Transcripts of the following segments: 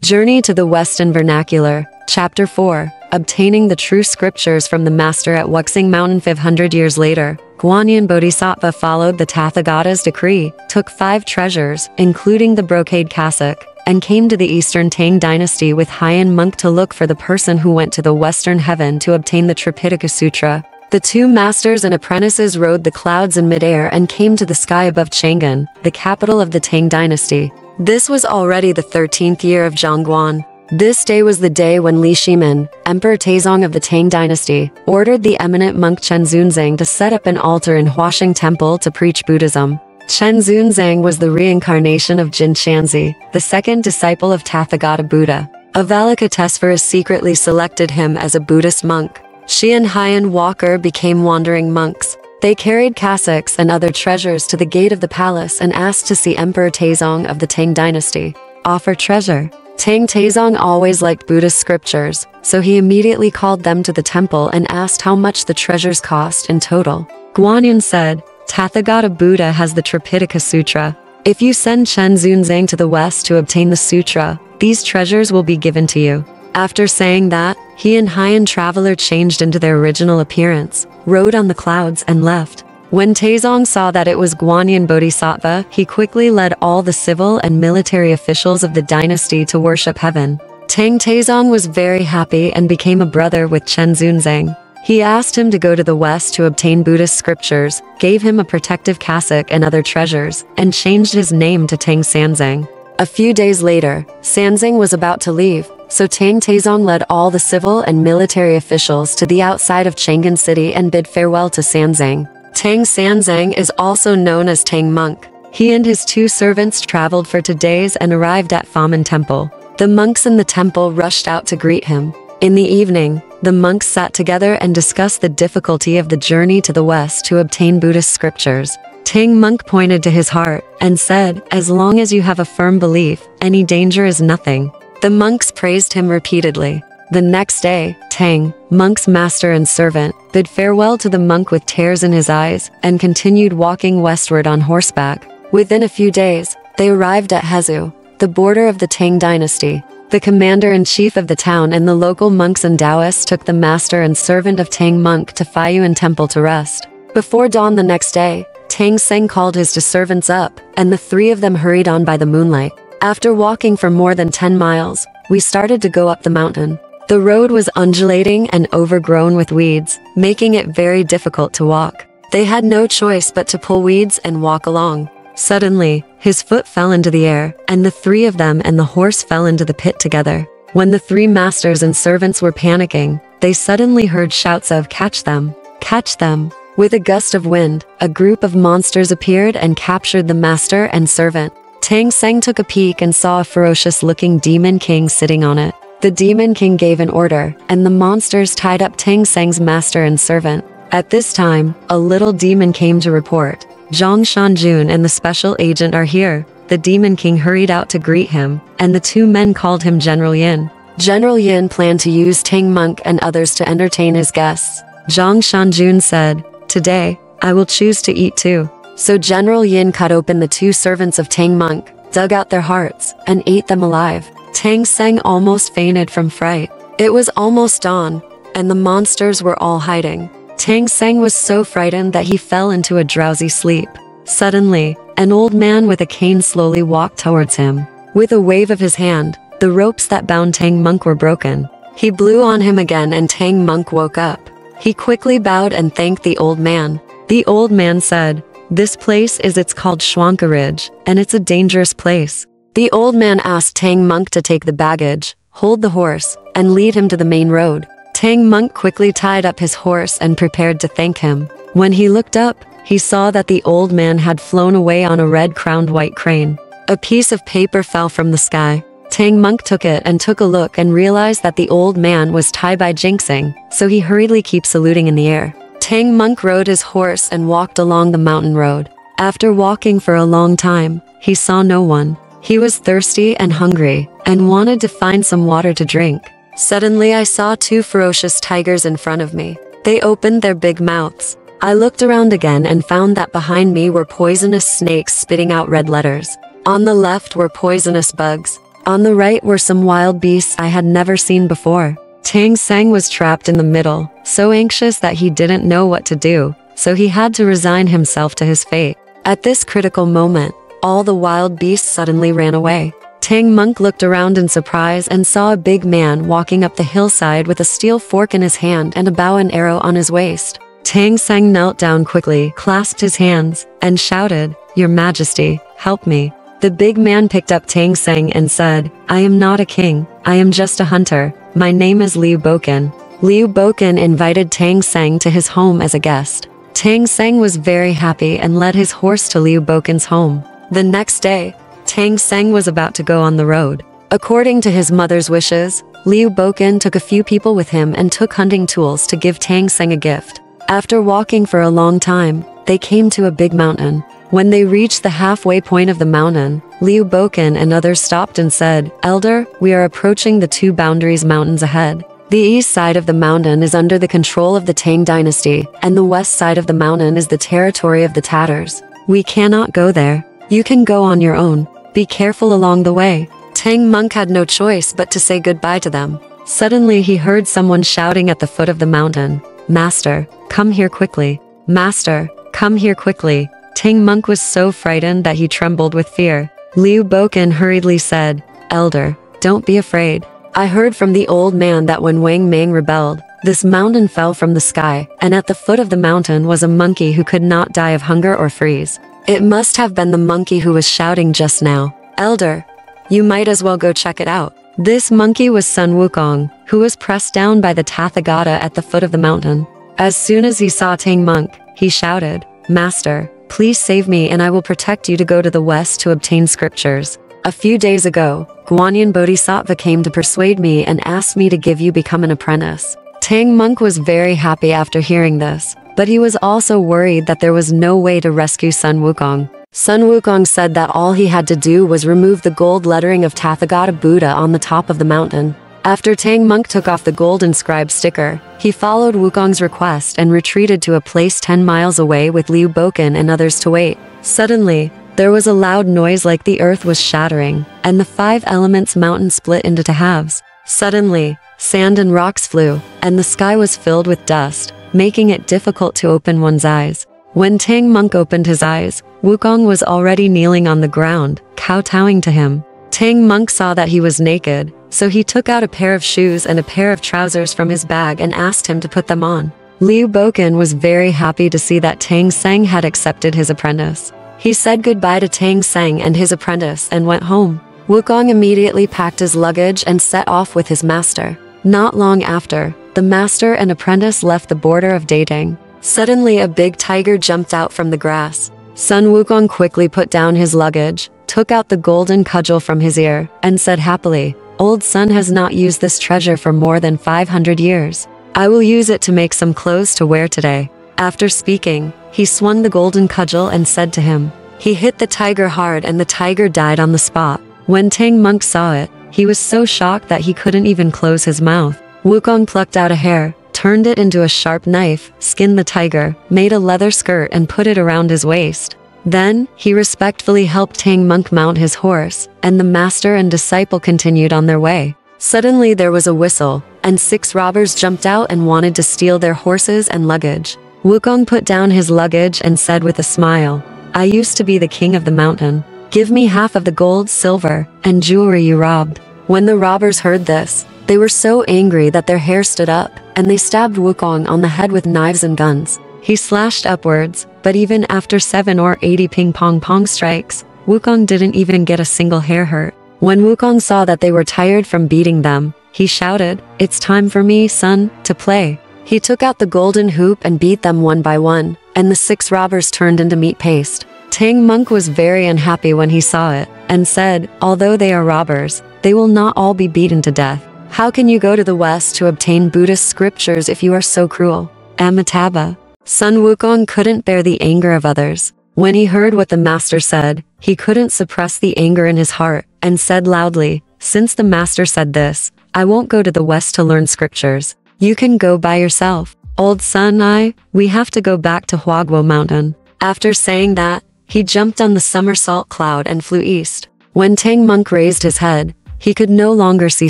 Journey to the West in Vernacular, Chapter 4, Obtaining the True Scriptures from the Master at Wuxing Mountain. 500 years later, Guanyin Bodhisattva followed the Tathagata's decree, took 5 treasures, including the brocade cassock, and came to the Eastern Tang dynasty with Tang Monk to look for the person who went to the Western heaven to obtain the Tripitaka Sutra. The 2 masters and apprentices rode the clouds in midair and came to the sky above Chang'an, the capital of the Tang dynasty. This was already the 13th year of Zhongguan. This day was the day when Li Shimin, Emperor Taizong of the Tang dynasty, ordered the eminent monk Chen Zunzang to set up an altar in Huaxing Temple to preach Buddhism. Chen Zunzang was the reincarnation of Jin Shanzi, the second disciple of Tathagata Buddha. Avalokitesvara secretly selected him as a Buddhist monk. She and Hien Walker became wandering monks. They carried cassocks and other treasures to the gate of the palace and asked to see Emperor Taizong of the Tang dynasty. Offer treasure. Tang Taizong always liked Buddhist scriptures, so he immediately called them to the temple and asked how much the treasures cost in total. Guanyin said, Tathagata Buddha has the Tripitaka Sutra. If you send Chen Zunzang to the west to obtain the sutra, these treasures will be given to you. After saying that, he and Hien Traveler changed into their original appearance, rode on the clouds and left. When Taizong saw that it was Guanyin Bodhisattva, he quickly led all the civil and military officials of the dynasty to worship heaven. Tang Taizong was very happy and became a brother with Chen Zunzang. He asked him to go to the west to obtain Buddhist scriptures, gave him a protective cassock and other treasures, and changed his name to Tang Sanzang. A few days later, Sanzang was about to leave, so Tang Taizong led all the civil and military officials to the outside of Chang'an City and bid farewell to Sanzang. Tang Sanzang is also known as Tang Monk. He and his 2 servants traveled for 2 days and arrived at Famen Temple. The monks in the temple rushed out to greet him. In the evening, the monks sat together and discussed the difficulty of the journey to the west to obtain Buddhist scriptures. Tang Monk pointed to his heart and said, as long as you have a firm belief, any danger is nothing. The monks praised him repeatedly. The next day, Tang, Monk's master and servant, bid farewell to the monk with tears in his eyes, and continued walking westward on horseback. Within a few days, they arrived at Hezu, the border of the Tang dynasty. The commander-in-chief of the town and the local monks and Taoists took the master and servant of Tang Monk to Faiyuan Temple to rest. Before dawn the next day, Tang Seng called his 2 servants up, and the 3 of them hurried on by the moonlight. After walking for more than 10 miles, we started to go up the mountain. The road was undulating and overgrown with weeds, making it very difficult to walk. They had no choice but to pull weeds and walk along. Suddenly, his foot fell into the air, and the 3 of them and the horse fell into the pit together. When the 3 masters and servants were panicking, they suddenly heard shouts of, "Catch them! Catch them!" With a gust of wind, a group of monsters appeared and captured the master and servant. Tang Seng took a peek and saw a ferocious-looking demon king sitting on it. The demon king gave an order, and the monsters tied up Tang Seng's master and servant. At this time, a little demon came to report, Zhang Shanjun and the special agent are here. The demon king hurried out to greet him, and the 2 men called him General Yin. General Yin planned to use Tang Monk and others to entertain his guests. Zhang Shanjun said, "Today, I will choose to eat too." So General Yin cut open the 2 servants of Tang Monk, dug out their hearts, and ate them alive. Tang Seng almost fainted from fright. It was almost dawn, and the monsters were all hiding. Tang Seng was so frightened that he fell into a drowsy sleep. Suddenly, an old man with a cane slowly walked towards him. With a wave of his hand, the ropes that bound Tang Monk were broken. He blew on him again and Tang Monk woke up. He quickly bowed and thanked the old man. The old man said, "This place is called Schwanka Ridge, and it's a dangerous place." The old man asked Tang Monk to take the baggage, hold the horse, and lead him to the main road. Tang Monk quickly tied up his horse and prepared to thank him. When he looked up, he saw that the old man had flown away on a red-crowned white crane. A piece of paper fell from the sky. Tang Monk took it and took a look and realized that the old man was Tai Bai Jinxing, so he hurriedly kept saluting in the air. Tang Monk rode his horse and walked along the mountain road. After walking for a long time, he saw no one. He was thirsty and hungry, and wanted to find some water to drink. Suddenly I saw 2 ferocious tigers in front of me. They opened their big mouths. I looked around again and found that behind me were poisonous snakes spitting out red letters. On the left were poisonous bugs. On the right were some wild beasts I had never seen before. Tang Seng was trapped in the middle, so anxious that he didn't know what to do, so he had to resign himself to his fate. At this critical moment, all the wild beasts suddenly ran away. Tang Monk looked around in surprise and saw a big man walking up the hillside with a steel fork in his hand and a bow and arrow on his waist. Tang Seng knelt down quickly, clasped his hands, and shouted, "Your Majesty, help me." The big man picked up Tang Seng and said, "I am not a king, I am just a hunter. My name is Liu Boken." Liu Boken invited Tang Seng to his home as a guest. Tang Seng was very happy and led his horse to Liu Boken's home. The next day, Tang Seng was about to go on the road. According to his mother's wishes, Liu Boken took a few people with him and took hunting tools to give Tang Seng a gift. After walking for a long time, they came to a big mountain. When they reached the halfway point of the mountain, Liu Boken and others stopped and said, "Elder, we are approaching the two boundaries mountains ahead. The east side of the mountain is under the control of the Tang dynasty, and the west side of the mountain is the territory of the Tatars. We cannot go there. You can go on your own. Be careful along the way." Tang Monk had no choice but to say goodbye to them. Suddenly he heard someone shouting at the foot of the mountain, "Master, come here quickly. Master, come here quickly." Tang Monk was so frightened that he trembled with fear. Liu Boken hurriedly said, "Elder, don't be afraid. I heard from the old man that when Wang Mang rebelled, this mountain fell from the sky, and at the foot of the mountain was a monkey who could not die of hunger or freeze. It must have been the monkey who was shouting just now. Elder, you might as well go check it out." This monkey was Sun Wukong, who was pressed down by the Tathagata at the foot of the mountain. As soon as he saw Tang Monk, he shouted, "Master, please save me and I will protect you to go to the west to obtain scriptures. A few days ago, Guanyin Bodhisattva came to persuade me and asked me to give you become an apprentice." Tang Monk was very happy after hearing this, but he was also worried that there was no way to rescue Sun Wukong. Sun Wukong said that all he had to do was remove the gold lettering of Tathagata Buddha on the top of the mountain. After Tang Monk took off the gold inscribed sticker, he followed Wukong's request and retreated to a place 10 miles away with Liu Boken and others to wait. Suddenly, there was a loud noise like the earth was shattering, and the 5 elements mountain split into 2 halves. Suddenly, sand and rocks flew, and the sky was filled with dust, making it difficult to open one's eyes. When Tang Monk opened his eyes, Wukong was already kneeling on the ground, kowtowing to him. Tang Monk saw that he was naked, so he took out a pair of shoes and a pair of trousers from his bag and asked him to put them on. Liu Boken was very happy to see that Tang Seng had accepted his apprentice. He said goodbye to Tang Seng and his apprentice and went home. Wukong immediately packed his luggage and set off with his master. Not long after, the master and apprentice left the border of Datang. Suddenly a big tiger jumped out from the grass. Sun Wukong quickly put down his luggage, took out the golden cudgel from his ear, and said happily, "Old Sun has not used this treasure for more than 500 years. I will use it to make some clothes to wear today." After speaking, he swung the golden cudgel and said to him. He hit the tiger hard and the tiger died on the spot. When Tang Monk saw it, he was so shocked that he couldn't even close his mouth. Wukong plucked out a hair, turned it into a sharp knife, skinned the tiger, made a leather skirt and put it around his waist. Then, he respectfully helped Tang Monk mount his horse, and the master and disciple continued on their way. Suddenly there was a whistle, and 6 robbers jumped out and wanted to steal their horses and luggage. Wukong put down his luggage and said with a smile, "I used to be the king of the mountain. Give me half of the gold, silver, and jewelry you robbed." When the robbers heard this, they were so angry that their hair stood up, and they stabbed Wukong on the head with knives and guns. He slashed upwards, but even after 7 or 80 ping-pong strikes, Wukong didn't even get a single hair hurt. When Wukong saw that they were tired from beating them, he shouted, "It's time for me, son, to play." He took out the golden hoop and beat them one by one, and the 6 robbers turned into meat paste. Tang Monk was very unhappy when he saw it, and said, "Although they are robbers, they will not all be beaten to death. How can you go to the west to obtain Buddhist scriptures if you are so cruel?" Amitabha. Sun Wukong couldn't bear the anger of others. When he heard what the master said, he couldn't suppress the anger in his heart, and said loudly, "Since the master said this, I won't go to the west to learn scriptures. You can go by yourself. Old Sun, we have to go back to Huaguo Mountain." After saying that, he jumped on the somersault cloud and flew east. When Tang Monk raised his head, he could no longer see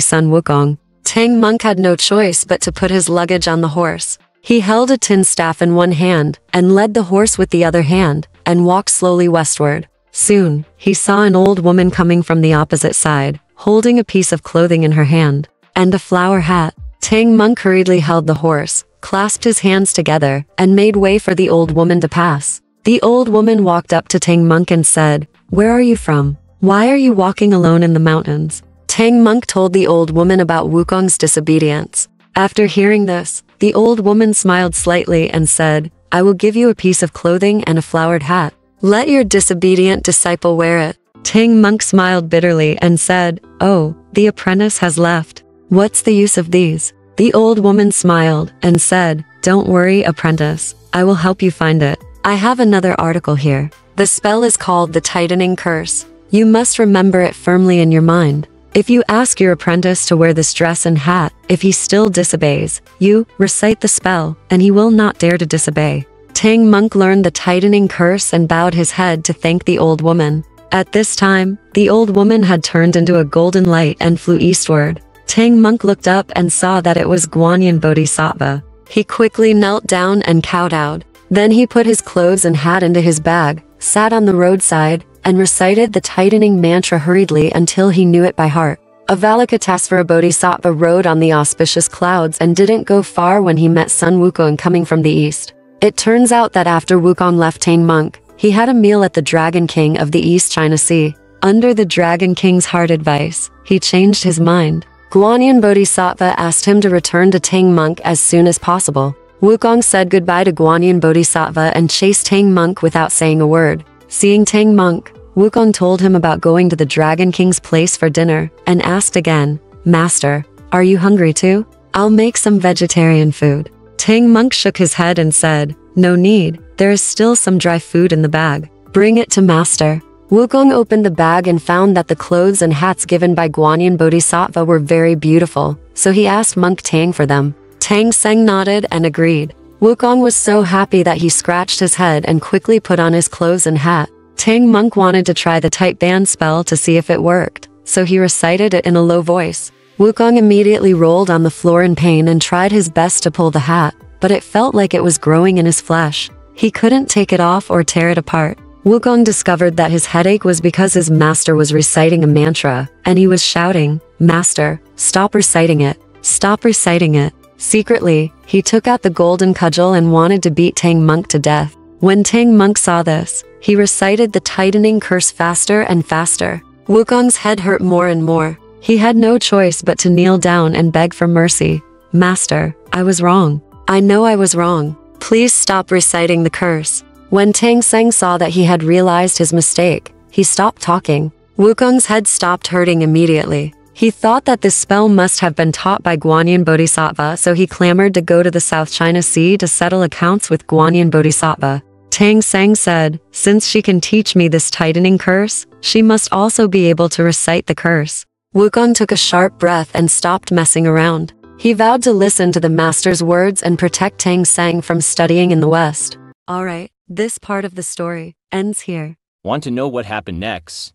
Sun Wukong. Tang Monk had no choice but to put his luggage on the horse. He held a tin staff in one hand and led the horse with the other hand and walked slowly westward. Soon, he saw an old woman coming from the opposite side, holding a piece of clothing in her hand and a flower hat. Tang Monk hurriedly held the horse, clasped his hands together, and made way for the old woman to pass. The old woman walked up to Tang Monk and said, "Where are you from? Why are you walking alone in the mountains?" Tang Monk told the old woman about Wukong's disobedience. After hearing this, the old woman smiled slightly and said, "I will give you a piece of clothing and a flowered hat. Let your disobedient disciple wear it." Tang Monk smiled bitterly and said, "Oh, the apprentice has left. What's the use of these?" The old woman smiled and said, "Don't worry, apprentice. I will help you find it. I have another article here. The spell is called the tightening curse. You must remember it firmly in your mind. If you ask your apprentice to wear this dress and hat, if he still disobeys, you recite the spell, and he will not dare to disobey." Tang Monk learned the tightening curse and bowed his head to thank the old woman. At this time, the old woman had turned into a golden light and flew eastward. Tang Monk looked up and saw that it was Guanyin Bodhisattva. He quickly knelt down and kowtowed. Then he put his clothes and hat into his bag, sat on the roadside, and recited the tightening mantra hurriedly until he knew it by heart. Avalokitesvara Bodhisattva rode on the auspicious clouds and didn't go far when he met Sun Wukong coming from the east. It turns out that after Wukong left Tang Monk, he had a meal at the Dragon King of the East China Sea. Under the Dragon King's hard advice, he changed his mind. Guanyin Bodhisattva asked him to return to Tang Monk as soon as possible. Wukong said goodbye to Guanyin Bodhisattva and chased Tang Monk without saying a word. Seeing Tang Monk, Wukong told him about going to the Dragon King's place for dinner and asked again, "Master, are you hungry too? I'll make some vegetarian food." Tang Monk shook his head and said, "No need, there is still some dry food in the bag. Bring it to master." Wukong opened the bag and found that the clothes and hats given by Guanyin Bodhisattva were very beautiful, so he asked Monk Tang for them. Tang Seng nodded and agreed. Wukong was so happy that he scratched his head and quickly put on his clothes and hat. Tang Monk wanted to try the tight band spell to see if it worked, so he recited it in a low voice. Wukong immediately rolled on the floor in pain and tried his best to pull the hat, but it felt like it was growing in his flesh. He couldn't take it off or tear it apart. Wukong discovered that his headache was because his master was reciting a mantra, and he was shouting, "Master, stop reciting it. Stop reciting it." Secretly, he took out the golden cudgel and wanted to beat Tang Monk to death. When Tang Monk saw this, he recited the tightening curse faster and faster. Wukong's head hurt more and more. He had no choice but to kneel down and beg for mercy. "Master, I was wrong. I know I was wrong. Please stop reciting the curse." When Tang Seng saw that he had realized his mistake, he stopped talking. Wukong's head stopped hurting immediately. He thought that this spell must have been taught by Guanyin Bodhisattva, so he clamored to go to the South China Sea to settle accounts with Guanyin Bodhisattva. Tang Seng said, "Since she can teach me this tightening curse, she must also be able to recite the curse." Wukong took a sharp breath and stopped messing around. He vowed to listen to the master's words and protect Tang Seng from studying in the West. Alright, this part of the story ends here. Want to know what happened next?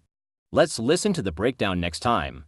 Let's listen to the breakdown next time.